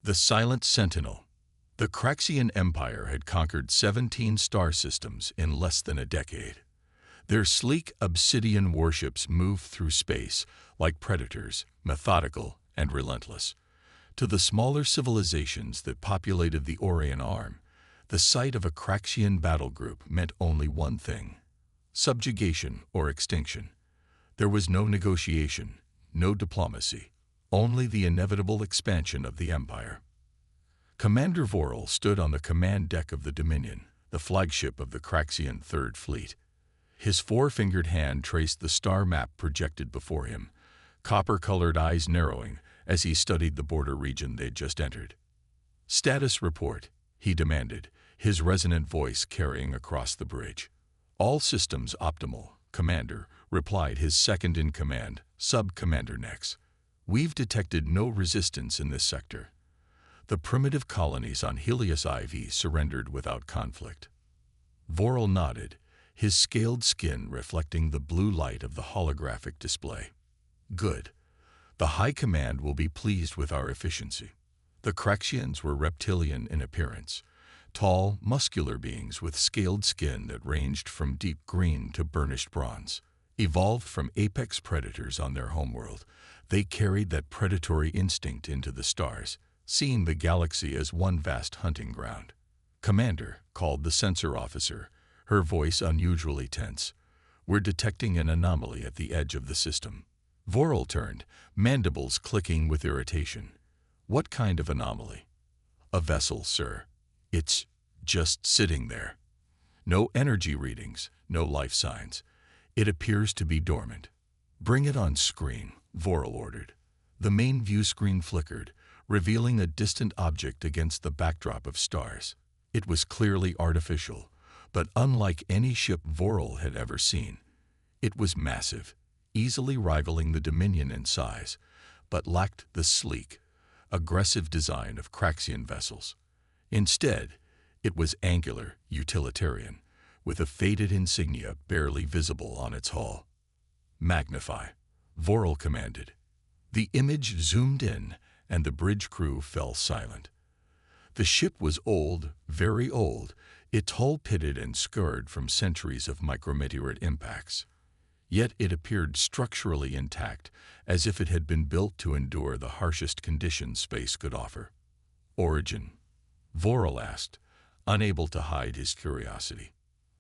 The Silent Sentinel. The Craxian Empire had conquered 17 star systems in less than a decade. Their sleek obsidian warships moved through space like predators, methodical and relentless. To the smaller civilizations that populated the Orion Arm, the sight of a Craxian battle group meant only one thing: subjugation or extinction. There was no negotiation, no diplomacy, only the inevitable expansion of the Empire. Commander Vorel stood on the command deck of the Dominion, the flagship of the Craxian Third Fleet. His four-fingered hand traced the star map projected before him, copper-colored eyes narrowing as he studied the border region they'd just entered. "Status report," he demanded, his resonant voice carrying across the bridge. "All systems optimal, Commander," replied his second-in-command, Sub-Commander Nex. "We've detected no resistance in this sector." The primitive colonies on Helios IV surrendered without conflict. Vorel nodded, his scaled skin reflecting the blue light of the holographic display. "Good. The High Command will be pleased with our efficiency." The Craxians were reptilian in appearance, tall, muscular beings with scaled skin that ranged from deep green to burnished bronze. Evolved from apex predators on their homeworld, they carried that predatory instinct into the stars, seeing the galaxy as one vast hunting ground. "Commander," called the sensor officer, her voice unusually tense, "we're detecting an anomaly at the edge of the system." Vorel turned, mandibles clicking with irritation. "What kind of anomaly?" "A vessel, sir. It's just sitting there. No energy readings, no life signs. It appears to be dormant." "Bring it on screen," Vorel ordered. The main view screen flickered, revealing a distant object against the backdrop of stars. It was clearly artificial, but unlike any ship Vorel had ever seen. It was massive, easily rivaling the Dominion in size, but lacked the sleek, aggressive design of Craxian vessels. Instead, it was angular, utilitarian, with a faded insignia barely visible on its hull. "Magnify," Vorel commanded. The image zoomed in, and the bridge crew fell silent. The ship was old, very old, its hull pitted and scarred from centuries of micrometeorite impacts. Yet it appeared structurally intact, as if it had been built to endure the harshest conditions space could offer. "Origin?" Vorel asked, unable to hide his curiosity.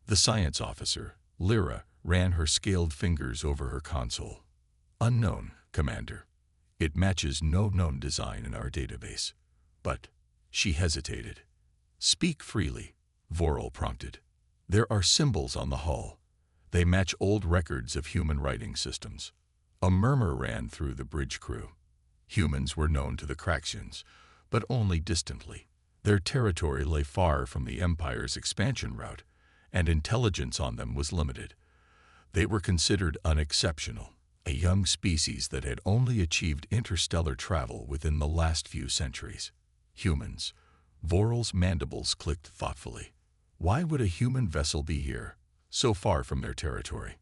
The science officer, Lyra, ran her scaled fingers over her console. "Unknown, Commander. It matches no known design in our database." "But—" She hesitated. "Speak freely," Vorel prompted. "There are symbols on the hull. They match old records of human writing systems." A murmur ran through the bridge crew. Humans were known to the Craxians, but only distantly. Their territory lay far from the Empire's expansion route, and intelligence on them was limited. They were considered unexceptional, a young species that had only achieved interstellar travel within the last few centuries. Humans. Vorel's mandibles clicked thoughtfully. Why would a human vessel be here, so far from their territory?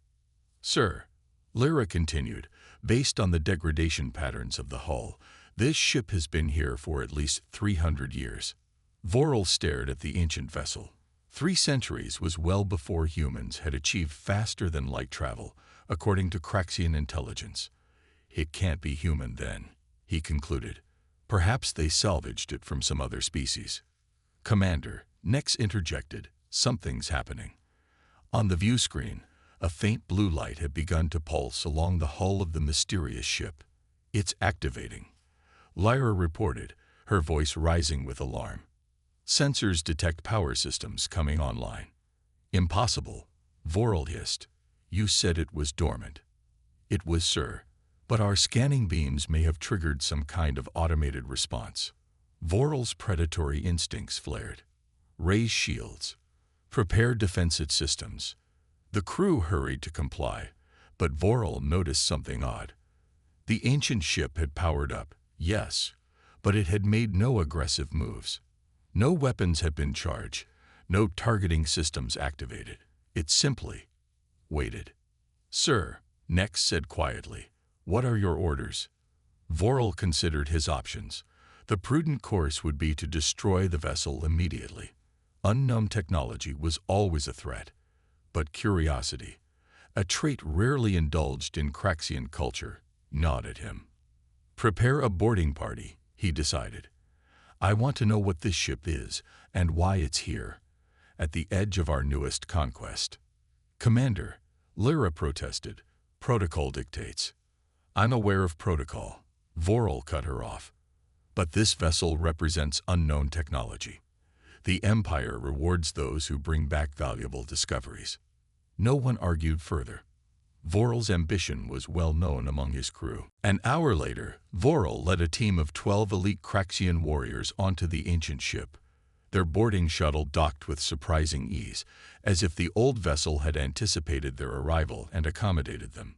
"Sir," Lyra continued, "based on the degradation patterns of the hull, this ship has been here for at least 300 years. Vorel stared at the ancient vessel. 3 centuries was well before humans had achieved faster-than-light travel, according to Craxian intelligence. "It can't be human then," he concluded. "Perhaps they salvaged it from some other species." "Commander," Nex interjected, "something's happening." On the view screen, a faint blue light had begun to pulse along the hull of the mysterious ship. "It's activating," Lyra reported, her voice rising with alarm. "Sensors detect power systems coming online." "Impossible," Vorel hissed. "You said it was dormant." "It was, sir. But our scanning beams may have triggered some kind of automated response." Vorel's predatory instincts flared. "Raise shields. Prepare defensive systems." The crew hurried to comply, but Vorel noticed something odd. The ancient ship had powered up, yes, but it had made no aggressive moves. No weapons had been charged, no targeting systems activated. It simply waited. "Sir," Nex said quietly, "what are your orders?" Vorel considered his options. The prudent course would be to destroy the vessel immediately. Unknown technology was always a threat, but curiosity, a trait rarely indulged in Craxian culture, gnawed at him. Prepare a boarding party, he decided. I want to know what this ship is and why it's here, at the edge of our newest conquest. Commander, Lyra protested. Protocol dictates. I'm aware of protocol. Vorel cut her off. But this vessel represents unknown technology. The Empire rewards those who bring back valuable discoveries. No one argued further. Vorel's ambition was well known among his crew. An hour later, Vorel led a team of 12 elite Craxian warriors onto the ancient ship. Their boarding shuttle docked with surprising ease, as if the old vessel had anticipated their arrival and accommodated them.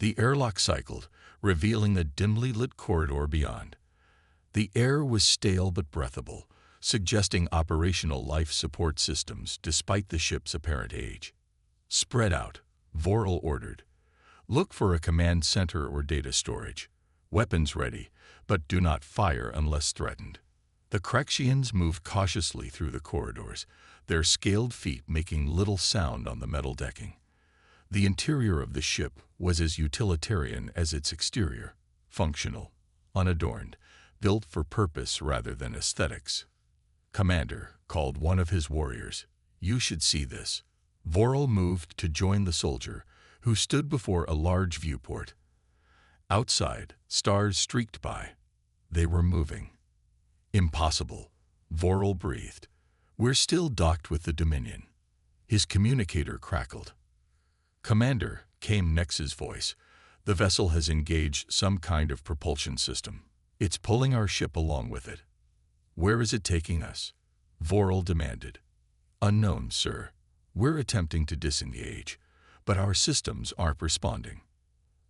The airlock cycled, revealing a dimly lit corridor beyond. The air was stale but breathable, suggesting operational life support systems despite the ship's apparent age. Spread out, Vorel ordered. Look for a command center or data storage. Weapons ready, but do not fire unless threatened. The Craxians moved cautiously through the corridors, their scaled feet making little sound on the metal decking. The interior of the ship was as utilitarian as its exterior, functional, unadorned, built for purpose rather than aesthetics. Commander, called one of his warriors, you should see this. Vorel moved to join the soldier, who stood before a large viewport. Outside, stars streaked by. They were moving. Impossible, Vorel breathed. We're still docked with the Dominion. His communicator crackled. Commander, came Nex's voice. The vessel has engaged some kind of propulsion system. It's pulling our ship along with it. Where is it taking us? Vorel demanded. Unknown, sir. We're attempting to disengage, but our systems aren't responding.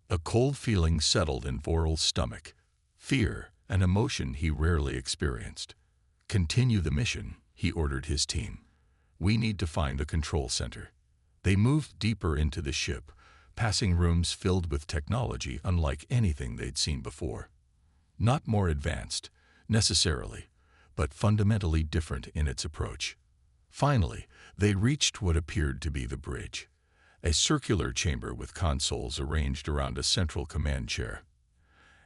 A cold feeling settled in Vorel's stomach. Fear, an emotion he rarely experienced. Continue the mission, he ordered his team. We need to find a control center. They moved deeper into the ship, passing rooms filled with technology unlike anything they'd seen before. Not more advanced, necessarily, but fundamentally different in its approach. Finally, they reached what appeared to be the bridge, a circular chamber with consoles arranged around a central command chair.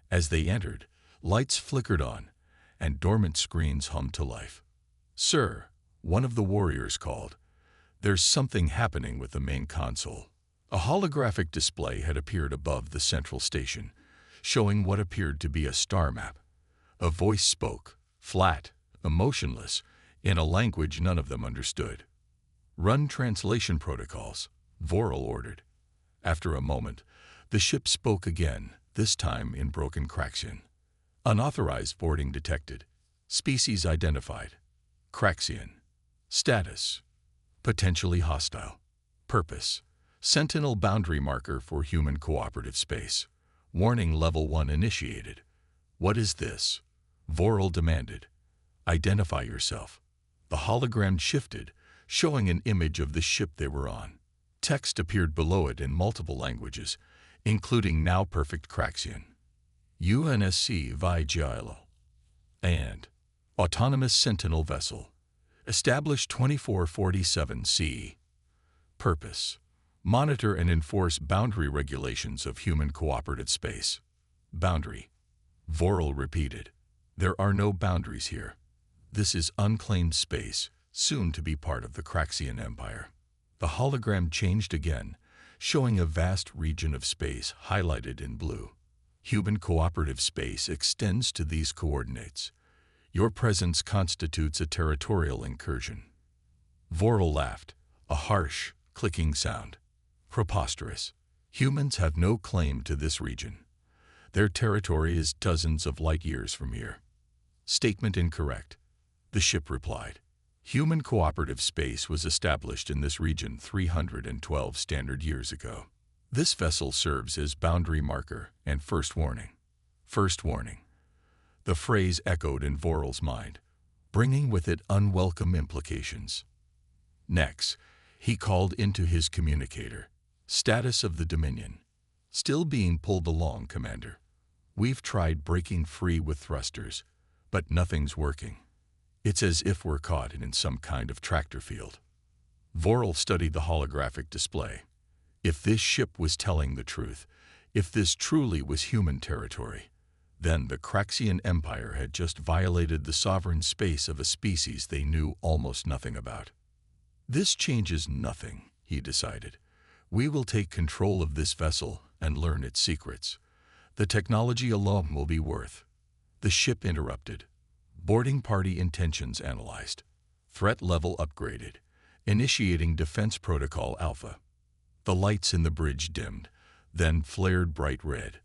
As they entered, lights flickered on, and dormant screens hummed to life. Sir, one of the warriors called. There's something happening with the main console. A holographic display had appeared above the central station, showing what appeared to be a star map. A voice spoke, flat, emotionless, in a language none of them understood. Run translation protocols, Vorel ordered. After a moment, the ship spoke again, this time in broken Craxian. Unauthorized boarding detected. Species identified. Craxian. Status. Potentially hostile. Purpose. Sentinel boundary marker for human cooperative space. Warning level 1 initiated. What is this? Vorel demanded. Identify yourself. The hologram shifted, showing an image of the ship they were on. Text appeared below it in multiple languages, including now perfect Craxian. UNSC Vigilo. And Autonomous Sentinel Vessel. Established 2447 CE. Purpose. Monitor and enforce boundary regulations of human cooperative space. Boundary. Vorel repeated. There are no boundaries here. This is unclaimed space, soon to be part of the Craxian Empire. The hologram changed again, showing a vast region of space highlighted in blue. Human cooperative space extends to these coordinates. Your presence constitutes a territorial incursion. Vorel laughed, a harsh, clicking sound. Preposterous. Humans have no claim to this region. Their territory is dozens of light years from here. Statement incorrect. The ship replied. Human cooperative space was established in this region 312 standard years ago. This vessel serves as boundary marker and first warning. First warning. The phrase echoed in Vorel's mind, bringing with it unwelcome implications. Next, he called into his communicator. Status of the Dominion. Still being pulled along, Commander. We've tried breaking free with thrusters, But nothing's working. It's as if we're caught in some kind of tractor field. Vorel studied the holographic display. If this ship was telling the truth, if this truly was human territory, then the Craxian Empire had just violated the sovereign space of a species they knew almost nothing about. This changes nothing, he decided. We will take control of this vessel and learn its secrets. The technology alone will be worth. The ship interrupted. Boarding party intentions analyzed. Threat level upgraded. Initiating Defense Protocol Alpha. The lights in the bridge dimmed, then flared bright red.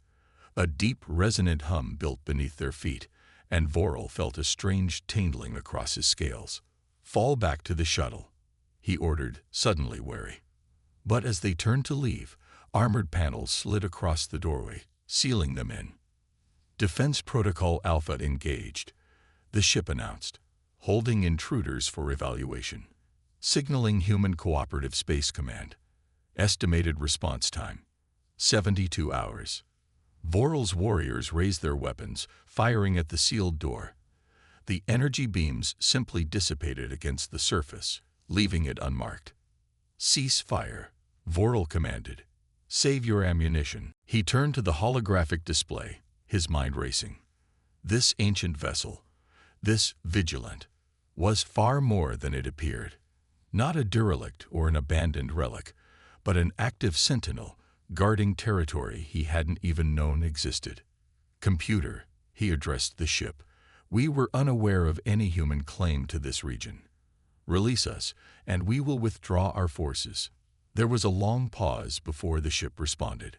A deep, resonant hum built beneath their feet, and Vorel felt a strange tingling across his scales. "Fall back to the shuttle," he ordered, suddenly wary. But as they turned to leave, armored panels slid across the doorway, sealing them in. Defense Protocol Alpha engaged, the ship announced, holding intruders for evaluation. Signaling Human Cooperative Space Command. Estimated response time: 72 hours. Vorel's warriors raised their weapons, firing at the sealed door. The energy beams simply dissipated against the surface, leaving it unmarked. "Cease fire," Vorel commanded. "Save your ammunition." He turned to the holographic display, his mind racing. This ancient vessel, this vigilant, was far more than it appeared. Not a derelict or an abandoned relic, but an active sentinel guarding territory he hadn't even known existed. "Computer," he addressed the ship, "we were unaware of any human claim to this region. Release us, and we will withdraw our forces." There was a long pause before the ship responded.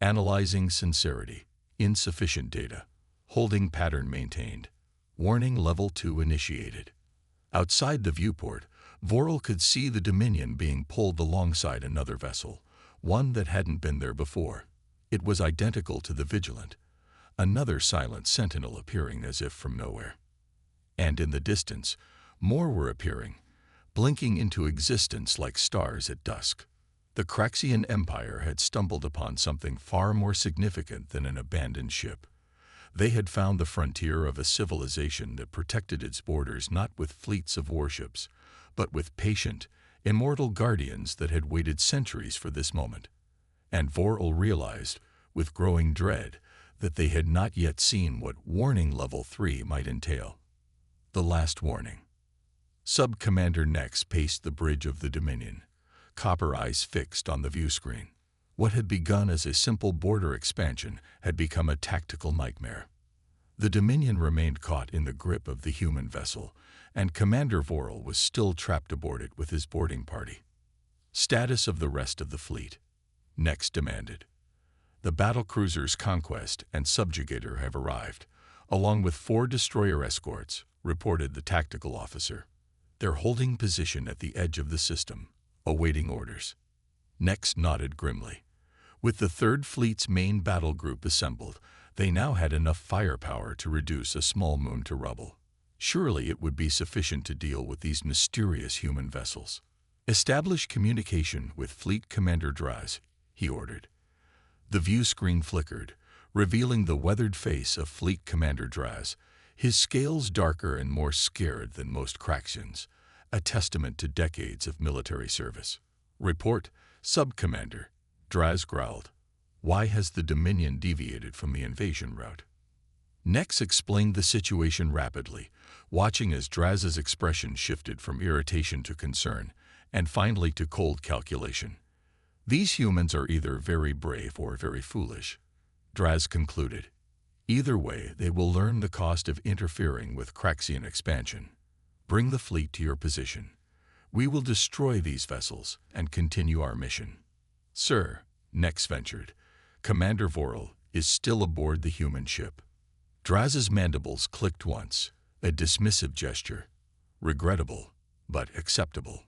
Analyzing sincerity. Insufficient data. Holding pattern maintained. Warning level 2 initiated. Outside the viewport, Vorel could see the Dominion being pulled alongside another vessel, one that hadn't been there before. It was identical to the Vigilant, another silent sentinel appearing as if from nowhere. And in the distance, more were appearing, blinking into existence like stars at dusk. The Craxian Empire had stumbled upon something far more significant than an abandoned ship. They had found the frontier of a civilization that protected its borders not with fleets of warships, but with patient, immortal guardians that had waited centuries for this moment. And Vorel realized, with growing dread, that they had not yet seen what Warning Level 3 might entail. The last warning. Sub-Commander Nex paced the bridge of the Dominion, copper eyes fixed on the view screen. What had begun as a simple border expansion had become a tactical nightmare. The Dominion remained caught in the grip of the human vessel, and Commander Vorel was still trapped aboard it with his boarding party. Status of the rest of the fleet. Nex demanded. "The battlecruisers Conquest and Subjugator have arrived, along with 4 destroyer escorts," reported the tactical officer. "They're holding position at the edge of the system, awaiting orders." Nex nodded grimly. With the Third Fleet's main battle group assembled, they now had enough firepower to reduce a small moon to rubble. Surely it would be sufficient to deal with these mysterious human vessels. "Establish communication with Fleet Commander Draz," he ordered. The view screen flickered, revealing the weathered face of Fleet Commander Draz, his scales darker and more scared than most Craxians, a testament to decades of military service. "Report, Sub-Commander," Draz growled. "Why has the Dominion deviated from the invasion route?" Nex explained the situation rapidly, watching as Draz's expression shifted from irritation to concern, and finally to cold calculation. "These humans are either very brave or very foolish," Draz concluded. "Either way, they will learn the cost of interfering with Craxian expansion. Bring the fleet to your position. We will destroy these vessels and continue our mission." "Sir," Nex ventured, "Commander Vorel is still aboard the human ship." Draz's mandibles clicked once, a dismissive gesture. Regrettable, but acceptable.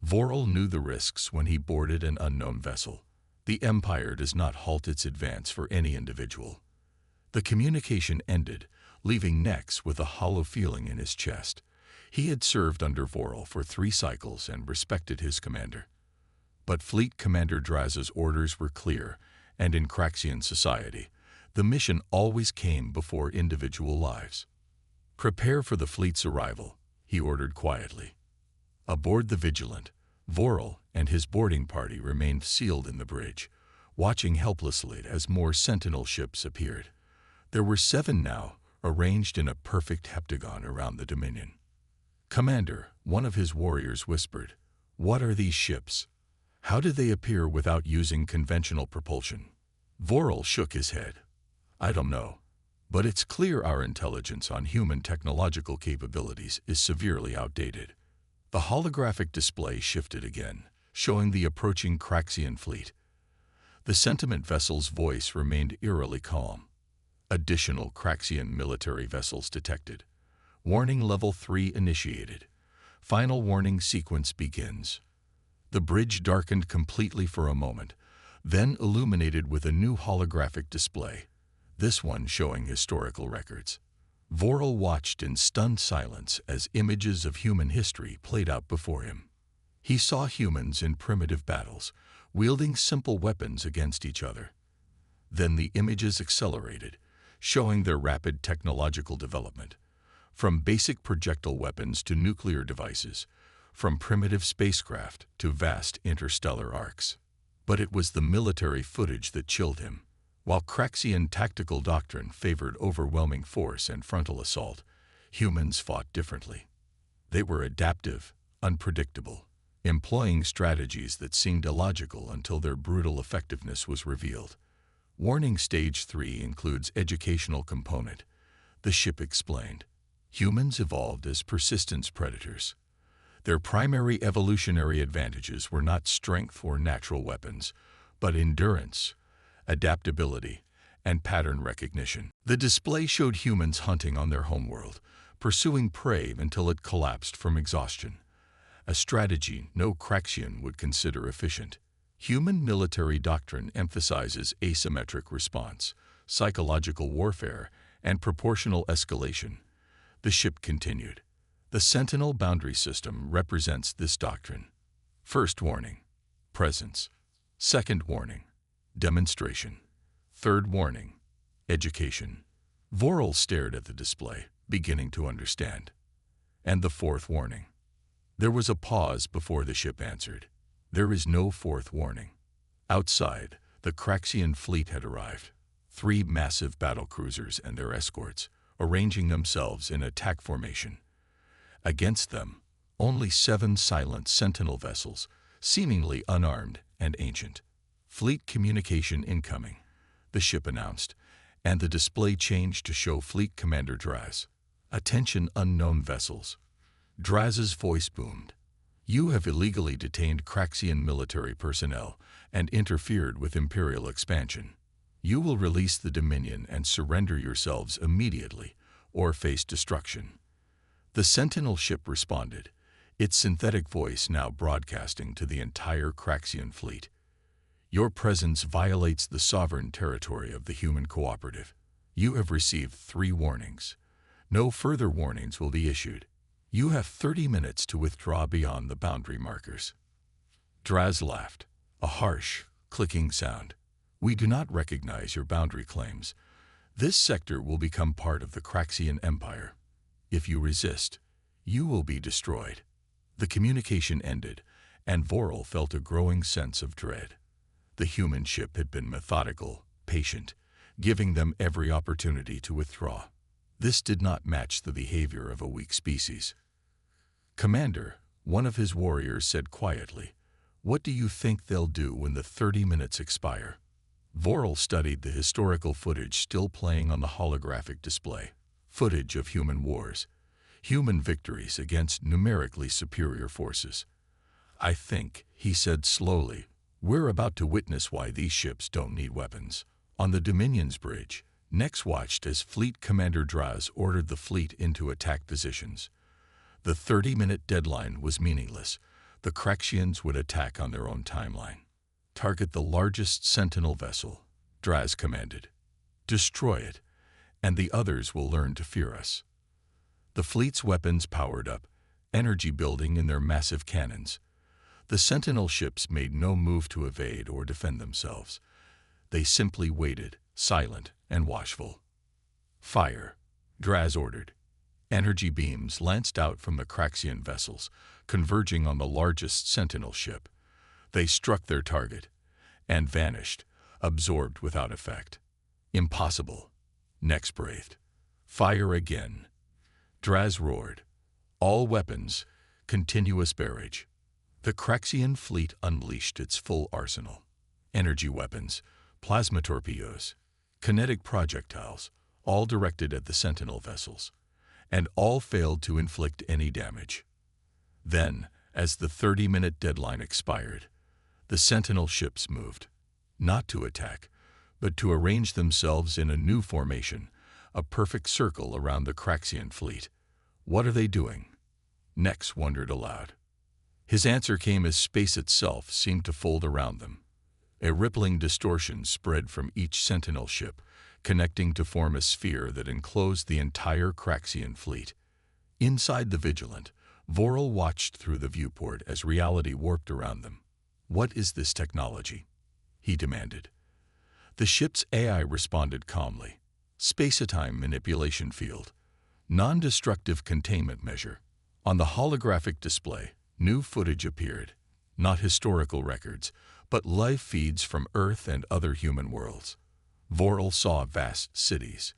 Vorel knew the risks when he boarded an unknown vessel. The Empire does not halt its advance for any individual. The communication ended, leaving Nex with a hollow feeling in his chest. He had served under Vorel for 3 cycles and respected his commander. But Fleet Commander Draz's orders were clear, and in Craxian society, the mission always came before individual lives. "Prepare for the fleet's arrival," he ordered quietly. Aboard the Vigilant, Vorel and his boarding party remained sealed in the bridge, watching helplessly as more sentinel ships appeared. There were 7 now, arranged in a perfect heptagon around the Dominion. "Commander," one of his warriors whispered, "what are these ships? How did they appear without using conventional propulsion?" Vorel shook his head. "I don't know, but it's clear our intelligence on human technological capabilities is severely outdated." The holographic display shifted again, showing the approaching Craxian fleet. The sentiment vessel's voice remained eerily calm. "Additional Craxian military vessels detected. Warning level 3 initiated. Final warning sequence begins." The bridge darkened completely for a moment, then illuminated with a new holographic display, this one showing historical records. Vorel watched in stunned silence as images of human history played out before him. He saw humans in primitive battles, wielding simple weapons against each other. Then the images accelerated, showing their rapid technological development. From basic projectile weapons to nuclear devices, from primitive spacecraft to vast interstellar arcs. But it was the military footage that chilled him. While Craxian tactical doctrine favored overwhelming force and frontal assault, humans fought differently. They were adaptive, unpredictable, employing strategies that seemed illogical until their brutal effectiveness was revealed. Warning Stage 3 includes educational component, the ship explained. Humans evolved as persistence predators. Their primary evolutionary advantages were not strength or natural weapons, but endurance, adaptability, and pattern recognition. The display showed humans hunting on their homeworld, pursuing prey until it collapsed from exhaustion, a strategy no Craxian would consider efficient. Human military doctrine emphasizes asymmetric response, psychological warfare, and proportional escalation. The ship continued. The Sentinel boundary system represents this doctrine. First warning, presence. Second warning, demonstration. Third warning, education. Vorel stared at the display, beginning to understand. And the fourth warning. There was a pause before the ship answered. There is no fourth warning. Outside, the Craxian fleet had arrived. 3 massive battlecruisers and their escorts, arranging themselves in attack formation. Against them, only 7 silent sentinel vessels, seemingly unarmed and ancient. "Fleet communication incoming," the ship announced, and the display changed to show Fleet Commander Draz. "Attention unknown vessels." Draz's voice boomed. "You have illegally detained Craxian military personnel and interfered with Imperial expansion. You will release the Dominion and surrender yourselves immediately, or face destruction." The Sentinel ship responded, its synthetic voice now broadcasting to the entire Craxian fleet. "Your presence violates the sovereign territory of the human cooperative. You have received 3 warnings. No further warnings will be issued. You have 30 minutes to withdraw beyond the boundary markers." Draz laughed, a harsh, clicking sound. "We do not recognize your boundary claims. This sector will become part of the Craxian Empire. If you resist, you will be destroyed." The communication ended, and Vorel felt a growing sense of dread. The human ship had been methodical, patient, giving them every opportunity to withdraw. This did not match the behavior of a weak species. "Commander," one of his warriors said quietly, "what do you think they'll do when the 30 minutes expire?" Vorel studied the historical footage still playing on the holographic display. Footage of human wars, human victories against numerically superior forces. "I think," he said slowly, "we're about to witness why these ships don't need weapons." On the Dominion's bridge, Nex watched as Fleet Commander Draz ordered the fleet into attack positions. The 30-minute deadline was meaningless. The Craxians would attack on their own timeline. "Target the largest Sentinel vessel," Draz commanded. "Destroy it, and the others will learn to fear us." The fleet's weapons powered up, energy building in their massive cannons. The Sentinel ships made no move to evade or defend themselves. They simply waited, silent and watchful. "Fire," Draz ordered. Energy beams lanced out from the Craxian vessels, converging on the largest Sentinel ship. They struck their target and vanished, absorbed without effect. Impossible. Nex breathed. Fire again. Draz roared. All weapons, continuous barrage. The Craxian fleet unleashed its full arsenal. Energy weapons, plasma torpedoes, kinetic projectiles, all directed at the Sentinel vessels, and all failed to inflict any damage. Then, as the 30-minute deadline expired, the Sentinel ships moved, not to attack, but to arrange themselves in a new formation, a perfect circle around the Craxian fleet. What are they doing? Nex wondered aloud. His answer came as space itself seemed to fold around them. A rippling distortion spread from each Sentinel ship, connecting to form a sphere that enclosed the entire Craxian fleet. Inside the Vigilant, Vorel watched through the viewport as reality warped around them. "What is this technology?" he demanded. The ship's AI responded calmly. Space-time manipulation field. Non-destructive containment measure. On the holographic display, new footage appeared. Not historical records, but live feeds from Earth and other human worlds. Vorel saw vast cities,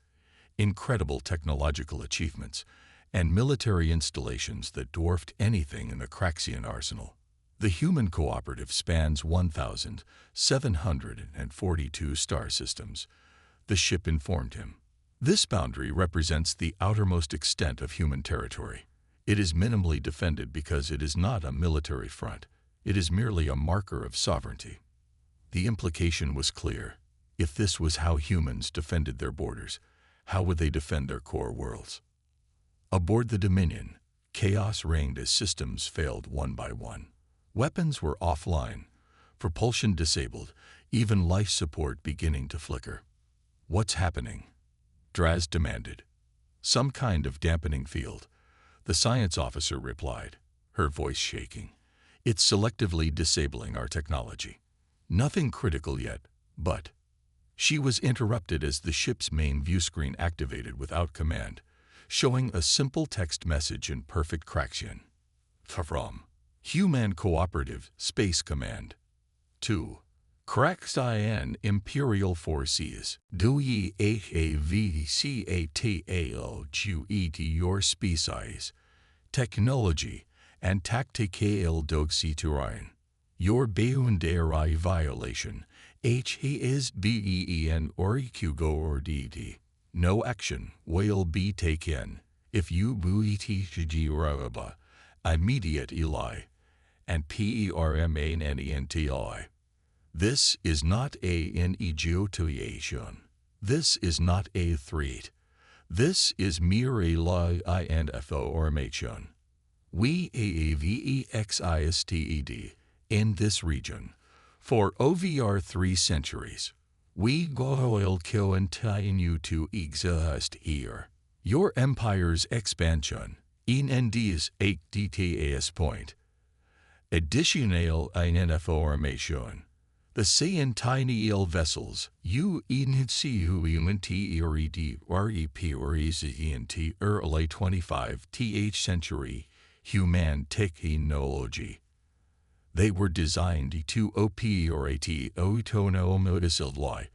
incredible technological achievements, and military installations that dwarfed anything in the Craxian arsenal. The human cooperative spans 1,742 star systems, the ship informed him. This boundary represents the outermost extent of human territory. It is minimally defended because it is not a military front. It is merely a marker of sovereignty. The implication was clear. If this was how humans defended their borders, how would they defend their core worlds? Aboard the Dominion, chaos reigned as systems failed one by one. Weapons were offline, propulsion disabled, even life support beginning to flicker. "What's happening?" Draz demanded. "Some kind of dampening field," the science officer replied, her voice shaking. "It's selectively disabling our technology. Nothing critical yet, but—" She was interrupted as the ship's main viewscreen activated without command, showing a simple text message in perfect Craxian. From Human Cooperative Space Command. To Craxian Imperial Forces. Do ye havcataloguet your species, technology, and tactical dogsiturin. Your boundary violation, HASBEN or EQGO or DD. No action will be taken if you buitijiraba, immediate Eli, and PERMANENTI. This is not an negotiation. This is not a threat. This is mere a law and information. We AAVEXISTED in this region for over 3 centuries. We will continue to exist here. Your empire's expansion in this 8 details point. Additional information. The Sentinel vessels, UNCUENTERED early 25th century human technology. They were designed to operate autonomously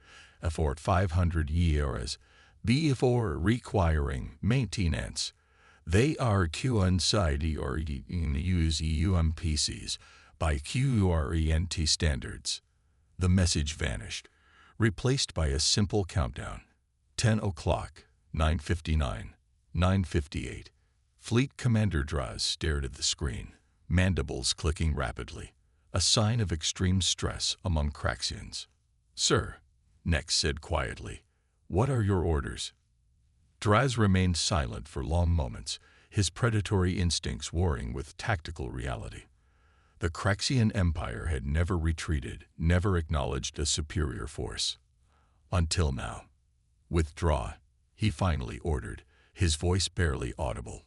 for 500 years before requiring maintenance. They are coincided in use UMPCs by QRENT standards. The message vanished, replaced by a simple countdown. 10 o'clock, 9:59, 9:58. Fleet Commander Draz stared at the screen, mandibles clicking rapidly, a sign of extreme stress among Craxians. "Sir," Nex said quietly, "what are your orders?" Draz remained silent for long moments, his predatory instincts warring with tactical reality. The Craxian Empire had never retreated, never acknowledged a superior force. Until now. "Withdraw," he finally ordered, his voice barely audible.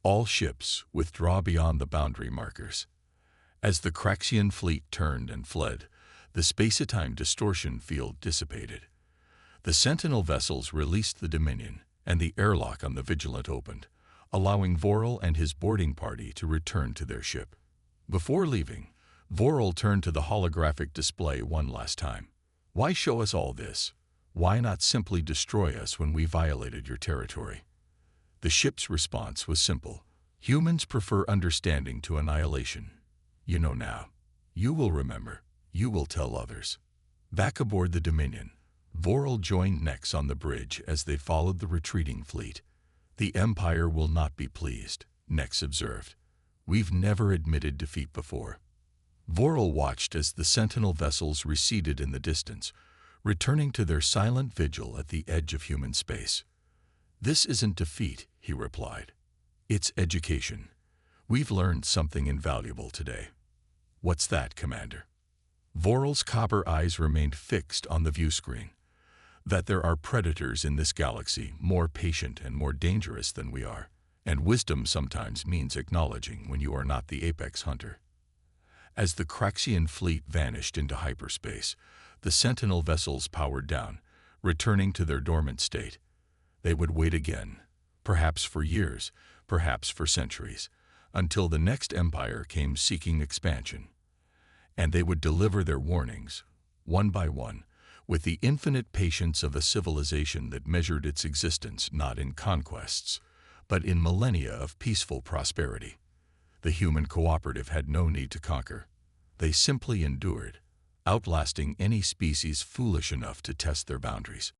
"All ships withdraw beyond the boundary markers." As the Craxian fleet turned and fled, the space-time distortion field dissipated. The Sentinel vessels released the Dominion, and the airlock on the Vigilant opened. allowing Vorel and his boarding party to return to their ship. Before leaving, Vorel turned to the holographic display one last time. "Why show us all this? Why not simply destroy us when we violated your territory?" The ship's response was simple. "Humans prefer understanding to annihilation. You know now. You will remember. You will tell others." Back aboard the Dominion, Vorel joined Nex on the bridge as they followed the retreating fleet. "The Empire will not be pleased," Nex observed. "We've never admitted defeat before." Vorel watched as the Sentinel vessels receded in the distance, returning to their silent vigil at the edge of human space. "This isn't defeat," he replied. "It's education. We've learned something invaluable today." "What's that, Commander?" Vorel's copper eyes remained fixed on the viewscreen. "That there are predators in this galaxy more patient and more dangerous than we are, and wisdom sometimes means acknowledging when you are not the apex hunter." As the Craxian fleet vanished into hyperspace, the Sentinel vessels powered down, returning to their dormant state. They would wait again, perhaps for years, perhaps for centuries, until the next empire came seeking expansion. And they would deliver their warnings, one by one, with the infinite patience of a civilization that measured its existence not in conquests, but in millennia of peaceful prosperity. The human cooperative had no need to conquer. They simply endured, outlasting any species foolish enough to test their boundaries.